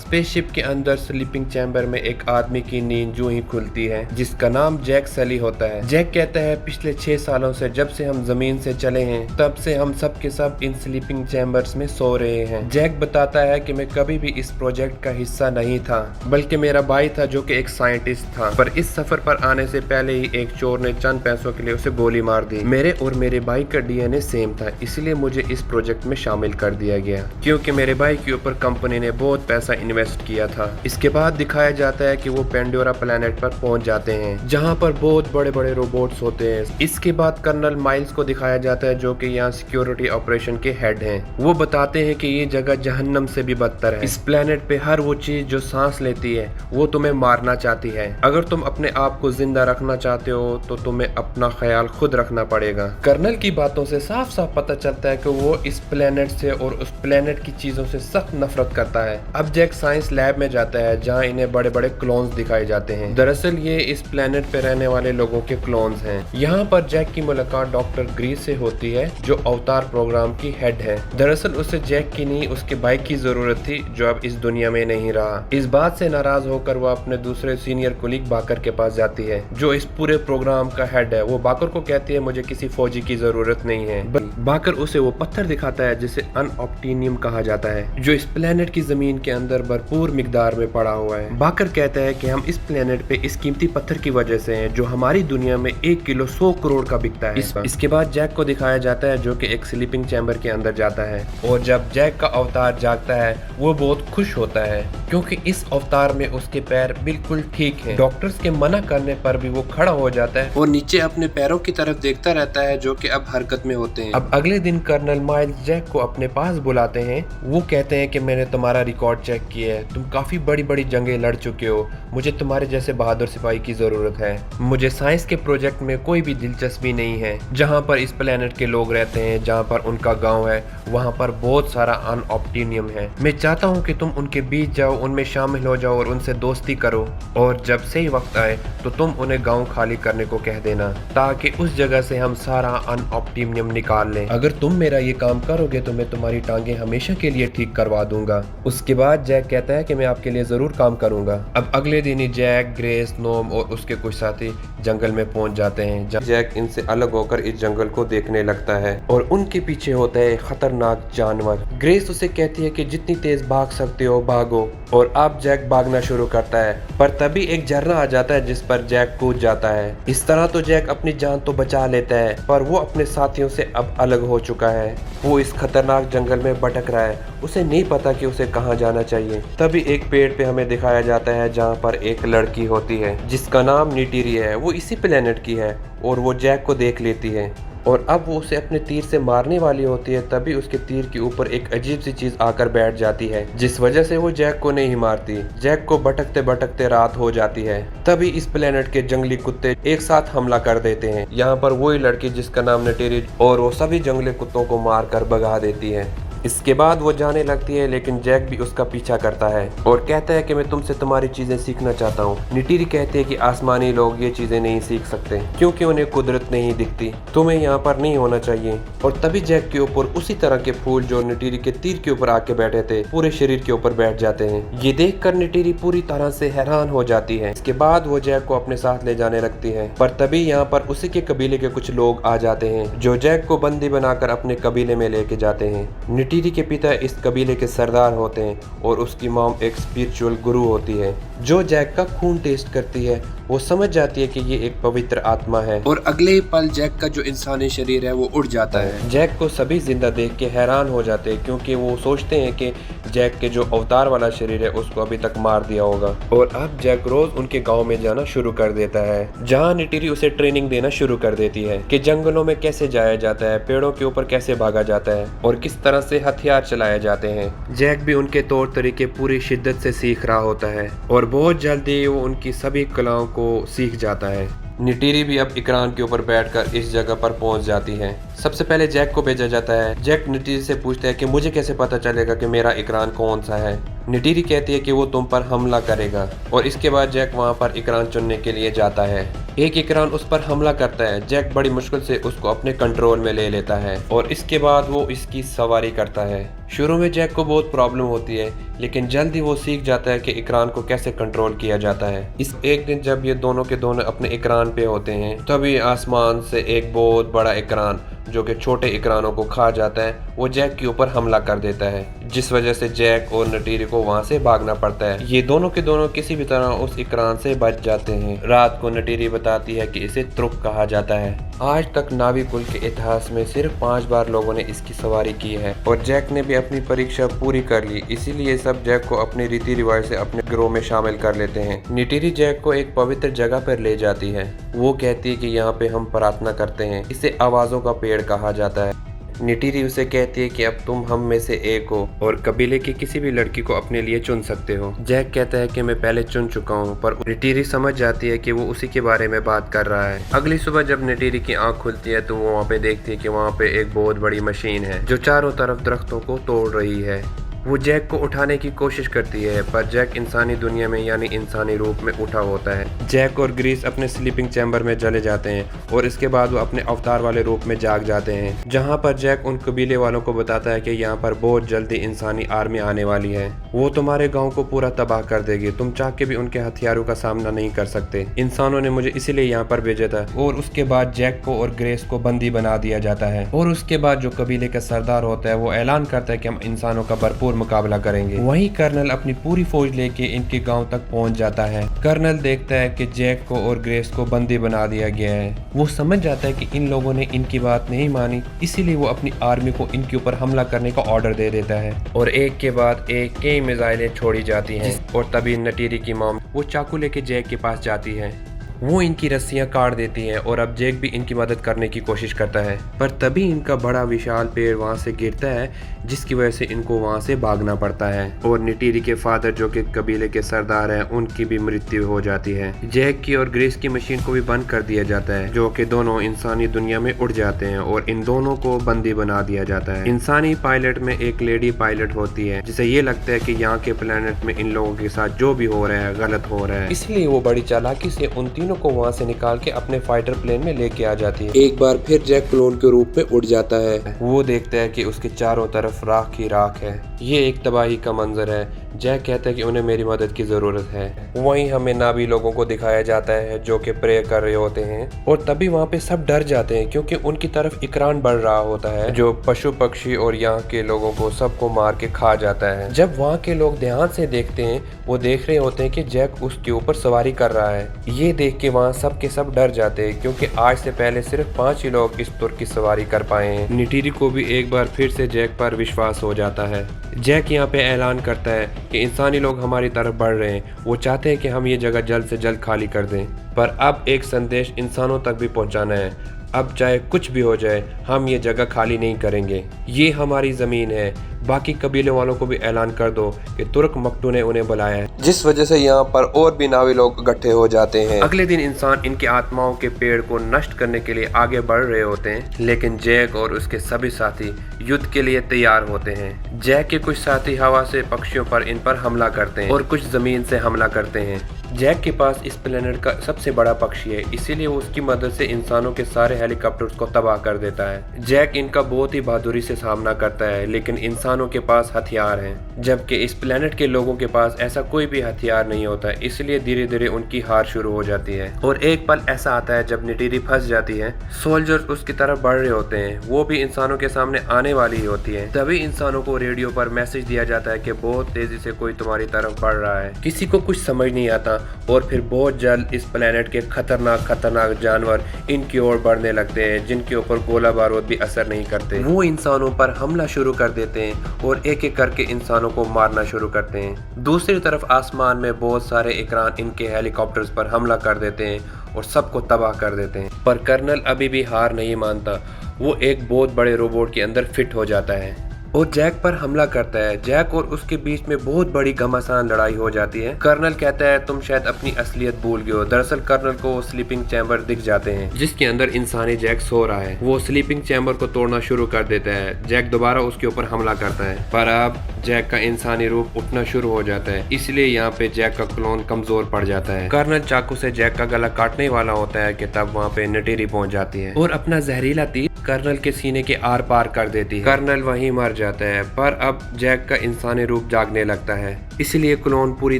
Spaceship के अंदर sleeping chamber में एक आदमी की नींद जो ही खुलती है, जिसका नाम जैक सली होता है। जैक कहता है पिछले 6 सालों से जब से हम जमीन से चले हैं तब से हम सब के सब इन स्लीपिंग चैम्बर्स में सो रहे हैं। जैक बताता है कि मैं कभी भी इस प्रोजेक्ट का हिस्सा नहीं था, बल्कि मेरा भाई था जो कि एक साइंटिस्ट था, पर इस सफर पर आने से पहले ही एक चोर ने चंद पैसों के लिए उसे गोली मार दी। मेरे और मेरे भाई का डीएनए सेम था, इसलिए मुझे इस प्रोजेक्ट में शामिल कर दिया गया क्योंकि मेरे भाई के ऊपर कंपनी ने बहुत पैसा इन्वेस्ट किया था। इसके बाद दिखाया जाता है कि वो पेंडोरा प्लेनेट पर पहुंच जाते हैं जहां पर बहुत बड़े बड़े रोबोट्स होते हैं। इसके बाद कर्नल माइल्स को दिखाया जाता है जो कि यहाँ सिक्योरिटी ऑपरेशन के हेड हैं। वो बताते हैं कि ये जगह जहन्नम से भी बदतर है। इस प्लेनेट पे हर वो चीज जो सांस लेती है वो तुम्हें मारना चाहती है। अगर तुम अपने आप को जिंदा रखना चाहते हो तो तुम्हें अपना ख्याल खुद रखना पड़ेगा। कर्नल की बातों से साफ साफ पता चलता है कि वो इस प्लेनेट से और उस प्लेनेट की चीजों से सख्त नफरत करता है। अब जैक साइंस लैब में जाता है जहाँ इन्हें बड़े बड़े क्लोन्स दिखाए जाते हैं। दरअसल ये इस प्लेनेट पे रहने वाले लोगों के क्लोन्स हैं। यहाँ पर जैक की मुलाकात डॉक्टर ग्रीस से होती है जो अवतार प्रोग्राम की हेड है। दरअसल उसे जैक की नहीं उसके बाइक की जरूरत थी जो अब इस दुनिया में नहीं रहा। इस बात से नाराज होकर वो अपने दूसरे सीनियर कोलीग बाकर के पास जाती है जो इस पूरे प्रोग्राम का हेड है। वो बाकर को कहती है मुझे किसी फौजी की जरूरत नहीं है। बाकर उसे वो पत्थर दिखाता है जिसे अनऑप्टिनियम कहा जाता है जो इस प्लेनेट की जमीन के अंदर भरपूर मिकदार में पड़ा हुआ है। बाकर कहता है कि हम इस प्लेनेट पे इस कीमती पत्थर की वजह से हैं जो हमारी दुनिया में 1 किलो 100 करोड़ का बिकता है। इसके बाद जैक को दिखाया जाता है जो कि एक स्लीपिंग चैम्बर के अंदर जाता है और जब जैक का अवतार जागता है वो बहुत खुश होता है क्योंकि इस अवतार में उसके पैर बिल्कुल ठीक हैं। डॉक्टर्स के मना करने पर भी वो खड़ा हो जाता है और नीचे अपने पैरों की तरफ देखता रहता है जो कि अब हरकत में होते हैं। अब अगले दिन कर्नल माइल्स जैक को अपने पास बुलाते हैं। वो कहते हैं कि मैंने तुम्हारा रिकॉर्ड चेक किया है, तुम काफी बड़ी बड़ी जंगें लड़ चुके हो, मुझे तुम्हारे जैसे बहादुर सिपाही की जरूरत है। मुझे साइंस के प्रोजेक्ट में कोई भी दिलचस्पी नहीं है जहाँ पर इस प्लेनेट के लोग रहते हैं, जहाँ पर उनका गाँव है, वहाँ पर बहुत सारा अनऑप्टिनियम है। मैं चाहता हूँ कि तुम उनके बीच जाओ, उनमें शामिल हो जाओ और उनसे दोस्ती करो और जब सही वक्त आए तो तुम उन्हें गाँव खाली करने को कह देना ताकि उस जगह से हम सारा अनऑप्टिनियम निकाल लें। अगर तुम मेरा ये काम करोगे तो मैं तुम्हारी टांगे हमेशा के लिए ठीक करवा दूंगा। उसके बाद जैक कहता है कि मैं आपके लिए जरूर काम करूंगा। अब अगले दिन ही जैक, ग्रेस, नोम और उसके कुछ साथी जंगल में पहुंच जाते हैं। जैक इनसे अलग होकर इस जंगल को देखने लगता है और उनके पीछे होता है खतरनाक जानवर। ग्रेस उसे कहती है कि जितनी तेज भाग सकते हो भागो और अब जैक भागना शुरू करता है, पर तभी एक झरना आ जाता है जिस पर जैक कूद जाता है। इस तरह तो जैक अपनी जान तो बचा लेता है पर वो अपने साथियों से अब अलग हो चुका है। वो इस खतरनाक जंगल में भटक रहा है, उसे नहीं पता कि उसे कहाँ जाना चाहिए। तभी एक पेड़ पे हमें दिखाया जाता है जहाँ पर एक लड़की होती है जिसका नाम नीटिरी है। वो इसी प्लेनेट की है और वो जैक को देख लेती है और अब वो उसे अपने तीर से मारने वाली होती है। तभी उसके तीर के ऊपर एक अजीब सी चीज आकर बैठ जाती है जिस वजह से वो जैक को नहीं मारती। जैक को भटकते भटकते रात हो जाती है। तभी इस प्लेनेट के जंगली कुत्ते एक साथ हमला कर देते हैं। यहाँ पर वही लड़की जिसका नाम नीटिरी और वो सभी जंगली कुत्तों को मार कर भगा देती है। इसके बाद वो जाने लगती है लेकिन जैक भी उसका पीछा करता है और कहता है कि मैं तुमसे तुम्हारी चीजें सीखना चाहता हूँ। नीटिरी कहती है कि आसमानी लोग ये चीजें नहीं सीख सकते क्योंकि उन्हें कुदरत नहीं दिखती, तुम्हें यहाँ पर नहीं होना चाहिए। और तभी जैक के ऊपर उसी तरह के फूल जो नीटिरी के तीर के ऊपर आके बैठे थे पूरे शरीर के ऊपर बैठ जाते हैं। ये देख कर नीटिरी पूरी तरह से हैरान हो जाती है। इसके बाद वो जैक को अपने साथ ले जाने लगती है, पर तभी यहाँ पर उसी के कबीले के कुछ लोग आ जाते हैं जो जैक को बंदी बनाकर अपने कबीले में लेके जाते हैं। नीटिरी के पिता इस कबीले के सरदार होते हैं और उसकी मॉम एक स्पिरिचुअल गुरु होती है जो जैक का खून टेस्ट करती है। वो समझ जाती है कि ये एक पवित्र आत्मा है और अगले ही पल जैक का जो इंसानी शरीर है वो उड़ जाता है। जैक को सभी जिंदा देख के हैरान हो जाते हैं क्योंकि वो सोचते हैं कि जैक के जो अवतार वाला शरीर है उसको अभी तक मार दिया होगा। और अब जैक रोज उनके गांव में जाना शुरू कर देता है जहां नीटिरी उसे ट्रेनिंग देना शुरू कर देती है कि जंगलों में कैसे जाया जाता है, पेड़ों के ऊपर कैसे भागा जाता है और किस तरह से हथियार चलाए जाते हैं। जैक भी उनके तौर तरीके पूरी शिद्दत से सीख रहा होता है और बहुत जल्दी वो उनकी सभी कलाओं को सीख जाता है। नीटिरी भी अब इकरान के ऊपर बैठकर इस जगह पर पहुंच जाती है। सबसे पहले जैक को भेजा जाता है। जैक नीटिरी से पूछता है कि मुझे कैसे पता चलेगा कि मेरा इकरान कौन सा है। नीटिरी कहती है कि वो तुम पर हमला करेगा और इसके बाद जैक वहां पर इकरान चुनने के लिए जाता है। एक इकरान उस पर हमला करता है। जैक बड़ी मुश्किल से उसको अपने कंट्रोल में ले लेता है और इसके बाद वो इसकी सवारी करता है। शुरू में जैक को बहुत प्रॉब्लम होती है, लेकिन जल्द ही वो सीख जाता है कि इकरान को कैसे कंट्रोल किया जाता है। इस एक दिन जब ये दोनों के दोनों अपने इकरान पे होते हैं, तभी आसमान से एक बहुत बड़ा इकरान जो कि छोटे इकरानों को खा जाता है, वो जैक के ऊपर हमला कर देता है, जिस वजह से जैक और नटीरी को वहाँ से भागना पड़ता है। ये दोनों के दोनों किसी भी तरह उस इकरान से बच जाते हैं। रात को नटीरी बताती है कि इसे तुर्क कहा जाता है। आज तक नावी कुल के इतिहास में सिर्फ 5 बार लोगों ने इसकी सवारी की है और जैक ने भी अपनी परीक्षा पूरी कर ली, इसीलिए सब जैक को अपने रीति रिवाज से अपने गिरोह में शामिल कर लेते हैं। नटीरी जैक को एक पवित्र जगह पर ले जाती है। वो कहती है कि यहाँ पे हम प्रार्थना करते हैं, इसे आवाज़ों का पेड़ कहा जाता है। नटीरी उसे कहती है कि अब तुम हम में से एक हो और कबीले की किसी भी लड़की को अपने लिए चुन सकते हो। जैक कहता है कि मैं पहले चुन चुका हूँ, पर नटीरी समझ जाती है कि वो उसी के बारे में बात कर रहा है। अगली सुबह जब नटीरी की आंख खुलती है तो वो वहाँ पे देखती है कि वहाँ पे एक बहुत बड़ी मशीन है जो चारों तरफ दरख्तों को तोड़ रही है। वो जैक को उठाने की कोशिश करती है, पर जैक इंसानी दुनिया में यानी इंसानी रूप में उठा होता है। जैक और ग्रीस अपने स्लीपिंग चैम्बर में चले जाते हैं और इसके बाद वो अपने अवतार वाले रूप में जाग जाते हैं, जहां पर जैक उन कबीले वालों को बताता है कि यहाँ पर बहुत जल्दी इंसानी आर्मी आने वाली है। वो तुम्हारे गाँव को पूरा तबाह कर देगी, तुम चाह के भी उनके हथियारों का सामना नहीं कर सकते। इंसानों ने मुझे इसीलिए यहाँ पर भेजा था। और उसके बाद जैक को और ग्रेस को बंदी बना दिया जाता है और उसके बाद जो कबीले का सरदार होता है वो ऐलान करता है कि हम इंसानों का भरपूर मुकाबला करेंगे। वहीं कर्नल अपनी पूरी फौज लेके इनके गांव तक पहुंच जाता है। कर्नल देखता है कि जैक को और ग्रेस को बंदी बना दिया गया है। वो समझ जाता है कि इन लोगों ने इनकी बात नहीं मानी, इसीलिए वो अपनी आर्मी को इनके ऊपर हमला करने का ऑर्डर दे देता है और एक के बाद एक कई मिसाइलें छोड़ी जाती हैं। और तभी नटीरी की मॉम वो चाकू लेके जैक के पास जाती है। वो इनकी रस्सियां काट देती हैं और अब जैक भी इनकी मदद करने की कोशिश करता है, पर तभी इनका बड़ा विशाल पेड़ वहां से गिरता है, जिसकी वजह से इनको वहां से भागना पड़ता है। और नटीरी के फादर जो कि कबीले के सरदार हैं, उनकी भी मृत्यु हो जाती है। जैक की और ग्रेस की मशीन को भी बंद कर दिया जाता है, जो कि दोनों इंसानी दुनिया में उड़ जाते हैं और इन दोनों को बंदी बना दिया जाता है। इंसानी पायलट में एक लेडी पायलट होती है, जिसे ये लगता है कि यहाँ के प्लेनेट में इन लोगों के साथ जो भी हो रहा है गलत हो रहा है, इसलिए वो बड़ी चालाकी से उन तीनों को वहाँ से निकाल के अपने फाइटर प्लेन में लेके आ जाती है। एक बार फिर जैक क्लोन के रूप में उड़ जाता है। वो देखता है कि उसके चारों तरफ राख ही राख है। ये एक तबाही का मंजर है। जैक कहता है कि उन्हें मेरी मदद की जरूरत है। वहीं हमें नावी लोगों को दिखाया जाता है जो कि प्रे कर रहे होते हैं और तभी वहाँ पे सब डर जाते हैं, क्योंकि उनकी तरफ इकरान बढ़ रहा होता है जो पशु पक्षी और यहाँ के लोगों को सबको मार के खा जाता है। जब वहाँ के लोग ध्यान से देखते हैं, वो देख रहे होते हैं कि जैक उसके ऊपर सवारी कर रहा है। ये देख के वहाँ सब के सब डर जाते हैं, क्योंकि आज से पहले सिर्फ 5 ही लोग इस तुर्क की सवारी कर पाए हैं। नटीरी को भी एक बार फिर से जैक पर विश्वास हो जाता है। जैक यहाँ पे ऐलान करता है कि इंसानी लोग हमारी तरफ बढ़ रहे हैं, वो चाहते हैं कि हम ये जगह जल्द से जल्द खाली कर दें, पर अब एक संदेश इंसानों तक भी पहुंचाना है। अब चाहे कुछ भी हो जाए, हम ये जगह खाली नहीं करेंगे। ये हमारी ज़मीन है। बाकी कबीले वालों को भी ऐलान कर दो कि तुर्क मकटू ने उन्हें बुलाया है, जिस वजह से यहाँ पर और भी नावी लोग इकट्ठे हो जाते हैं। अगले दिन इंसान इनके आत्माओं के पेड़ को नष्ट करने के लिए आगे बढ़ रहे होते हैं, लेकिन जैक और उसके सभी साथी युद्ध के लिए तैयार होते हैं। जैक के कुछ साथी हवा से पक्षियों पर इन पर हमला करते हैं और कुछ जमीन से हमला करते हैं। जैक के पास इस प्लेनेट का सबसे बड़ा पक्षी है, इसीलिए वो उसकी मदद से इंसानों के सारे हेलीकॉप्टर्स को तबाह कर देता है। जैक इनका बहुत ही बहादुरी से सामना करता है, लेकिन इंसानों के पास हथियार हैं, जबकि इस प्लेनेट के लोगों के पास ऐसा कोई भी हथियार नहीं होता है, इसलिए धीरे धीरे उनकी हार शुरू हो जाती है। और एक पल ऐसा आता है जब नटीरी फंस जाती है। सोल्जर्स उसकी तरफ बढ़ रहे होते हैं, वो भी इंसानों के सामने आने वाली ही होती है। तभी इंसानों को रेडियो पर मैसेज दिया जाता है कि बहुत तेजी से कोई तुम्हारी तरफ बढ़ रहा है। किसी को कुछ समझ नहीं आता और फिर बहुत जल्द इस प्लेनेट के खतरनाक जानवर इनकी ओर बढ़ने लगते हैं, जिनके ऊपर गोला बारूद भी असर नहीं करते। वो इंसानों पर हमला शुरू कर देते हैं और एक एक करके इंसानों को मारना शुरू करते हैं। दूसरी तरफ आसमान में बहुत सारे इकरान इनके हेलीकॉप्टर्स पर हमला कर देते हैं और सबको तबाह कर देते हैं। पर कर्नल अभी भी हार नहीं मानता। वो एक बहुत बड़े रोबोट के अंदर फिट हो जाता है और जैक पर हमला करता है। जैक और उसके बीच में बहुत बड़ी घमासान लड़ाई हो जाती है। कर्नल कहता है तुम शायद अपनी असलियत भूल गए हो। दरअसल कर्नल को स्लीपिंग चैम्बर दिख जाते हैं, जिसके अंदर इंसानी जैक सो रहा है। वो स्लीपिंग चैम्बर को तोड़ना शुरू कर देता है। जैक दोबारा उसके ऊपर हमला करता है, पर अब जैक का इंसानी रूप उठना शुरू हो जाता है, इसलिए यहाँ पे जैक का क्लोन कमजोर पड़ जाता है। कर्नल चाकू से जैक का गला काटने वाला होता है कि तब वहाँ पे नटीरी पहुंच जाती है और अपना जहरीला तीर कर्नल के सीने के आर पार कर देती है। कर्नल वहीं मर जाता है, पर अब जैक का इंसानी रूप जागने लगता है, इसलिए क्लोन पूरी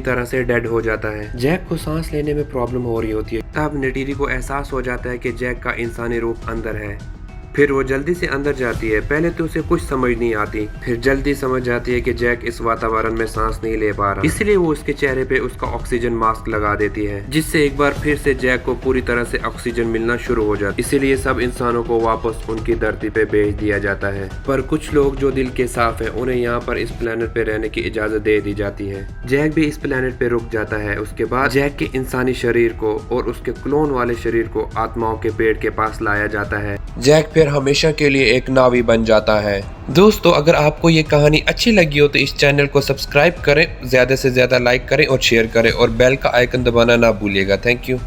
तरह से डेड हो जाता है। जैक को सांस लेने में प्रॉब्लम हो रही होती है, तब नेटीरी को एहसास हो जाता है कि जैक का इंसानी रूप अंदर है। फिर वो जल्दी से अंदर जाती है। पहले तो उसे कुछ समझ नहीं आती, फिर जल्दी समझ जाती है कि जैक इस वातावरण में सांस नहीं ले पा रहा, इसलिए वो उसके चेहरे पे उसका ऑक्सीजन मास्क लगा देती है, जिससे एक बार फिर से जैक को पूरी तरह से ऑक्सीजन मिलना शुरू हो जाता है। इसीलिए सब इंसानों को वापस उनकी धरती पे भेज दिया जाता है। पर कुछ लोग जो दिल के साफ है, उन्हें यहाँ पर इस प्लेनेट पे रहने की इजाजत दे दी जाती है। जैक भी इस प्लेनेट पे रुक जाता है। उसके बाद जैक के इंसानी शरीर को और उसके क्लोन वाले शरीर को आत्माओं के पेड़ के पास लाया जाता है। जैक फिर हमेशा के लिए एक नावी बन जाता है। दोस्तों, अगर आपको ये कहानी अच्छी लगी हो तो इस चैनल को सब्सक्राइब करें, ज्यादा से ज्यादा लाइक करें और शेयर करें, और बेल का आइकन दबाना ना भूलिएगा। Thank you.